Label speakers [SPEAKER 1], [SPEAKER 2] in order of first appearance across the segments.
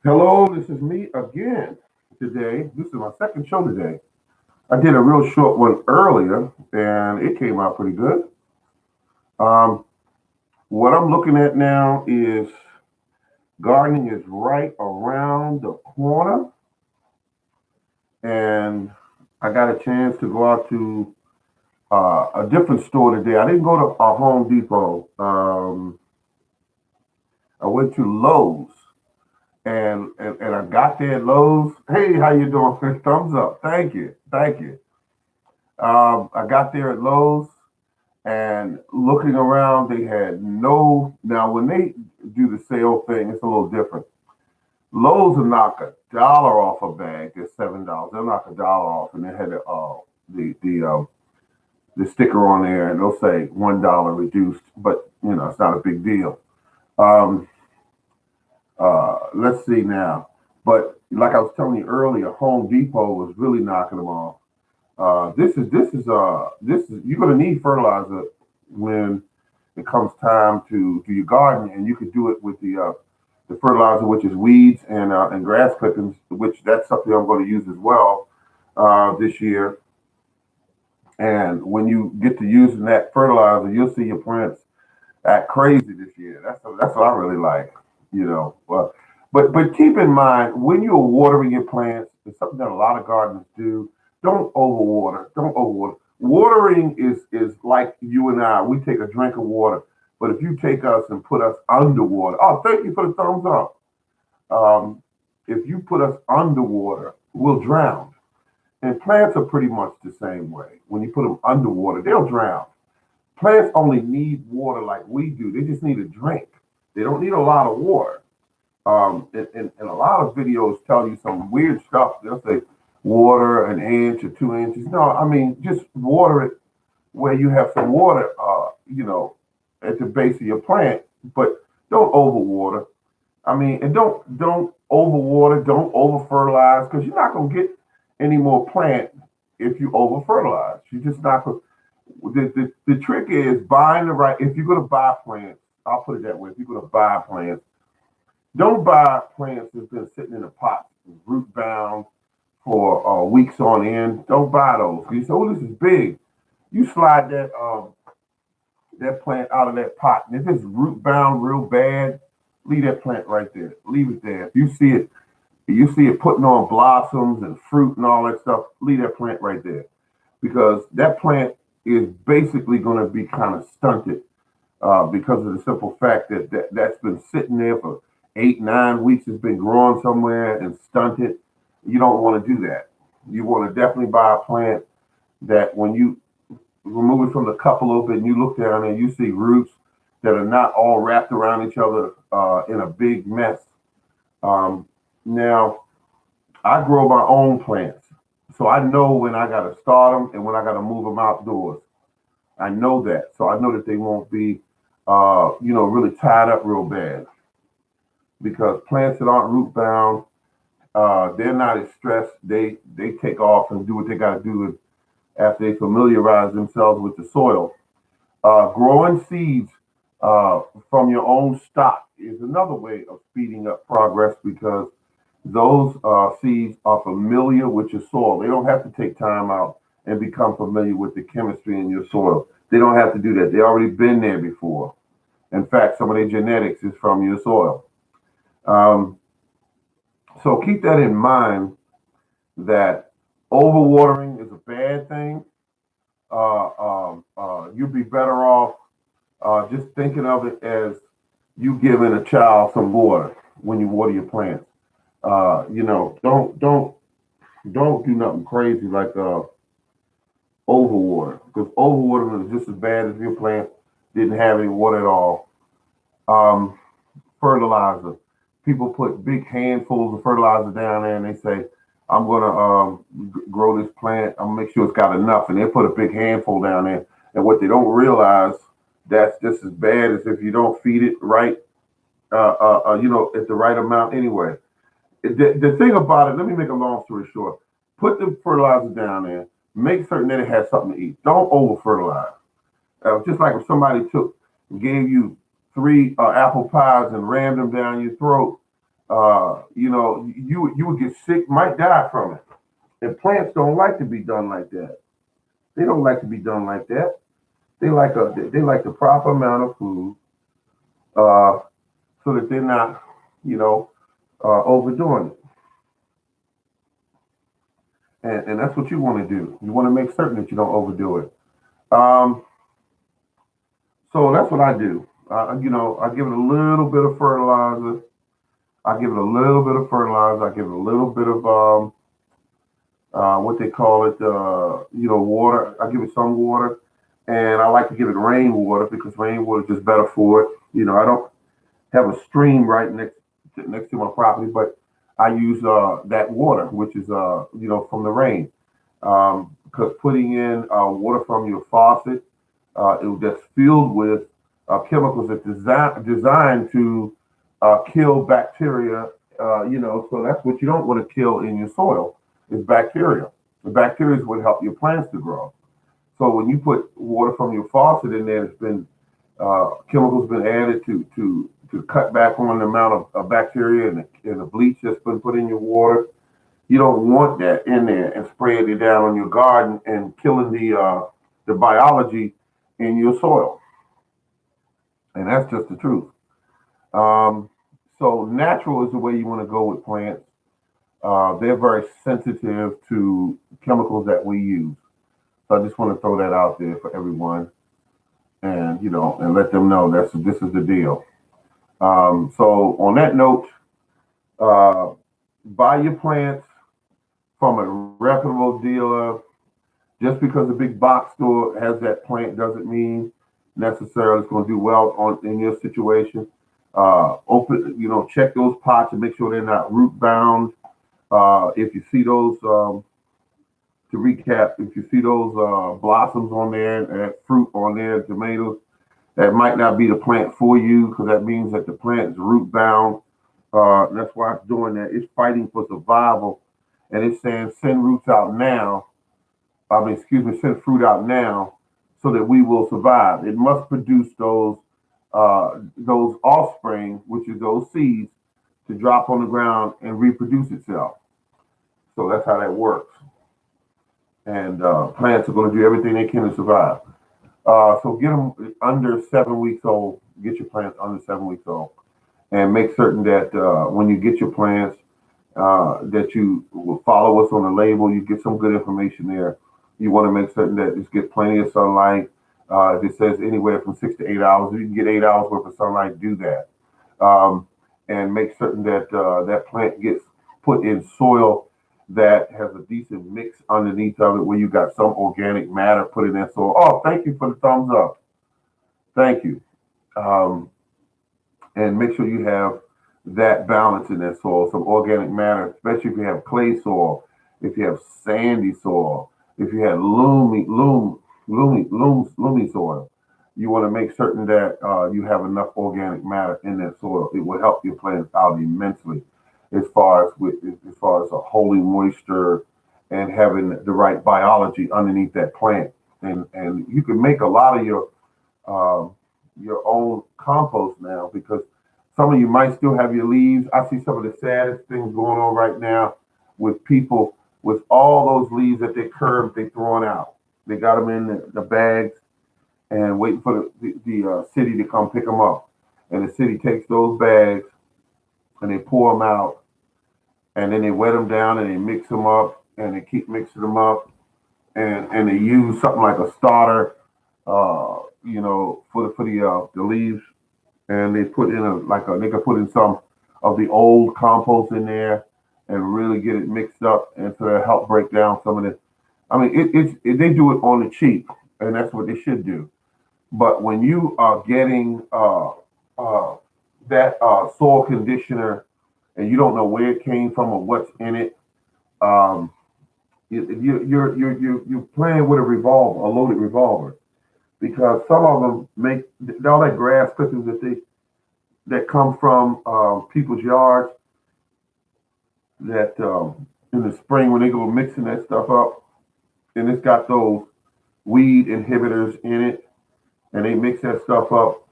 [SPEAKER 1] Hello, this is me again today. This is my second show today. I did a real short one earlier and it came out pretty good. Um, what I'm looking at now is gardening is right around the corner, and I got a chance to go out to a different store today. I didn't go to a Home Depot. I went to Lowe's, and I got there at Lowe's. Hey, how you doing? Thumbs up. Thank you. Thank you. I got there at Lowe's and looking around, they had no. Now, when they do the sale thing, it's a little different. Lowe's will knock $1 off a bag. It's $7. They'll knock $1 off, and they had the the uh, the sticker on there, and they'll say $1 reduced, but it's not a big deal. Um, let's see now. But like I was telling you earlier, Home Depot was really knocking them off. This is you're gonna need fertilizer when it comes time to do your garden, and you could do it with the fertilizer, which is weeds and grass clippings, which that's something I'm going to use as well this year. And when you get to using that fertilizer, you'll see your plants act crazy this year. That's what I really like, you know. But keep in mind when you're watering your plants, it's something that a lot of gardeners do. Don't overwater. Don't overwater. Watering is like you and I. We take a drink of water, but if you take us and put us underwater, oh, thank you for the thumbs up. Um, if you put us underwater, we'll drown. And plants are pretty much the same way. When you put them underwater, they'll drown. Plants only need water like we do. They just need a drink. They don't need a lot of water. And a lot of videos tell you some weird stuff. They'll say water an inch or 2 inches. No, I mean just water it where you have some water, at the base of your plant. But don't overwater. I mean, and don't overwater. Don't over fertilize because you're not gonna get any more plant if you over fertilize. You're just not going. The trick is buying the right. If you're gonna buy plants, I'll put it that way. If you're gonna buy plants, don't buy plants that's been sitting in a pot, root bound for weeks on end. Don't buy those. You say, "Oh, this is big." You slide that plant out of that pot, and if it's root bound real bad, leave that plant right there. Leave it there. If you see it putting on blossoms and fruit and all that stuff, leave that plant right there because that plant is basically going to be kind of stunted because of the simple fact that's been sitting there for 8, 9 weeks. It's been growing somewhere and stunted. You don't want to do that. You want to definitely buy a plant that when you remove it from the cup a little bit and you look down and you see roots that are not all wrapped around each other in a big mess. Now, I grow my own plants, so I know when I got to start them and when I got to move them outdoors. I know that, so I know that they won't be, really tied up real bad because plants that aren't root bound, they're not as stressed. They take off and do what they got to do after they familiarize themselves with the soil. Growing seeds from your own stock is another way of speeding up progress because those seeds are familiar with your soil. They don't have to take time out and become familiar with the chemistry in your soil. They don't have to do that. They already been there before. In fact, some of their genetics is from your soil. Um, so keep that in mind that overwatering is a bad thing. You'd be better off just thinking of it as you giving a child some water when you water your plants. Don't do nothing crazy like overwater because overwatering is just as bad as if your plant didn't have any water at all. Um, Fertilizer. People put big handfuls of fertilizer down there and they say, I'm going to grow this plant. I'm going to make sure it's got enough. And they put a big handful down there. And what they don't realize, that's just as bad as if you don't feed it right, at the right amount anyway. The thing about it, let me make a long story short. Put the fertilizer down there. Make certain that it has something to eat. Don't over fertilize. Just like if somebody gave you three apple pies and rammed them down your throat, You would get sick, might die from it. And plants don't like to be done like that. They don't like to be done like that. They like the proper amount of food, uh, so that they're not, you know, overdoing it. And that's what you want to do. You want to make certain that you don't overdo it. Um, so that's what I do. I give it a little bit of fertilizer. I give it a little bit of fertilizer. I give it a little bit of what they call it, water. I give it some water, and I like to give it rainwater because rainwater is just better for it. I don't have a stream right next to my property, but I use that water, which is from the rain. Because putting in water from your faucet, that's filled with chemicals that's designed to kill bacteria. So that's what you don't want to kill in your soil is bacteria. The bacteria is what help your plants to grow. So when you put water from your faucet in there, it's been chemicals been added to cut back on the amount of bacteria and the bleach that's been put in your water. You don't want that in there and spraying it down on your garden and killing the biology in your soil. And that's just the truth. Um, so natural is the way you want to go with plants. They're very sensitive to chemicals that we use. So I just want to throw that out there for everyone, and and let them know this is the deal. So on that note, uh, buy your plants from a reputable dealer. Just because a big box store has that plant doesn't mean necessarily it's going to do well in your situation. Check those pots and make sure they're not root bound. If you see those, to recap, if you see those blossoms on there and that fruit on there, tomatoes, that might not be the plant for you because that means that the plant is root bound. That's why it's doing that. It's fighting for survival, and it's saying send roots out now. Send fruit out now so that we will survive. It must produce those offspring, which is those seeds, to drop on the ground and reproduce itself. So that's how that works. And plants are going to do everything they can to survive. So get them under 7 weeks old. Get your plants under 7 weeks old, and make certain that when you get your plants, that you will follow us on the label. You get some good information there. You want to make certain that it gets plenty of sunlight. If it says anywhere from 6 to 8 hours, if you can get 8 hours worth of sunlight, do that. And make certain that that plant gets put in soil that has a decent mix underneath of it, where you got some organic matter put in that soil. Oh, thank you for the thumbs up. Thank you. Um, and make sure you have that balance in that soil, some organic matter, especially if you have clay soil, if you have sandy soil, if you have loomy soil. You want to make certain that you have enough organic matter in that soil. It will help your plants out immensely, as far as a holding moisture and having the right biology underneath that plant. And you can make a lot of your own compost now, because some of you might still have your leaves. I see some of the saddest things going on right now with people with all those leaves that they throwing out. They got them in the bags and waiting for the city to come pick them up. And the city takes those bags and they pour them out, and then they wet them down and they mix them up and they keep mixing them up, and they use something like a starter, for the leaves, and they put in they could put in some of the old compost in there and really get it mixed up, and so that help break down some of the. I mean, they do it on the cheap, and that's what they should do. But when you are getting that soil conditioner and you don't know where it came from or what's in it, um, you're playing with a loaded revolver, because some of them make all that grass clippings that come from people's yards, that in the spring when they go mixing that stuff up, and it's got those weed inhibitors in it, and they mix that stuff up.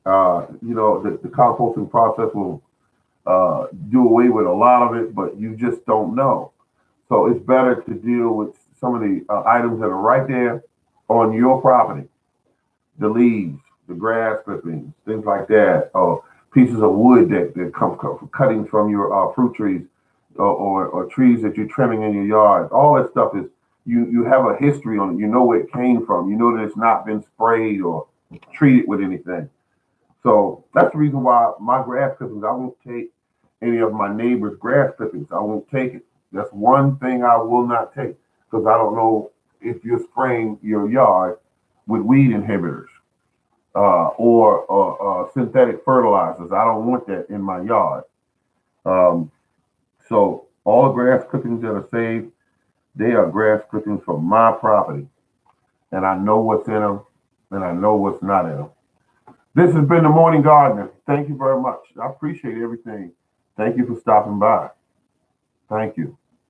[SPEAKER 1] The composting process will do away with a lot of it, but you just don't know. So it's better to deal with some of the items that are right there on your property, the leaves, the grass clippings, things like that, or pieces of wood that come from cuttings from your fruit trees, or trees that you're trimming in your yard. All that stuff is, you have a history on it. You know where it came from. You know that it's not been sprayed or treated with anything. So that's the reason why my grass clippings, I won't take any of my neighbor's grass clippings. I won't take it. That's one thing I will not take, because I don't know if you're spraying your yard with weed inhibitors, or synthetic fertilizers. I don't want that in my yard. Um, so all grass clippings that are saved, they are grass clippings from my property, and I know what's in them, and I know what's not in them. This has been the Morning Gardener. Thank you very much. I appreciate everything. Thank you for stopping by. Thank you.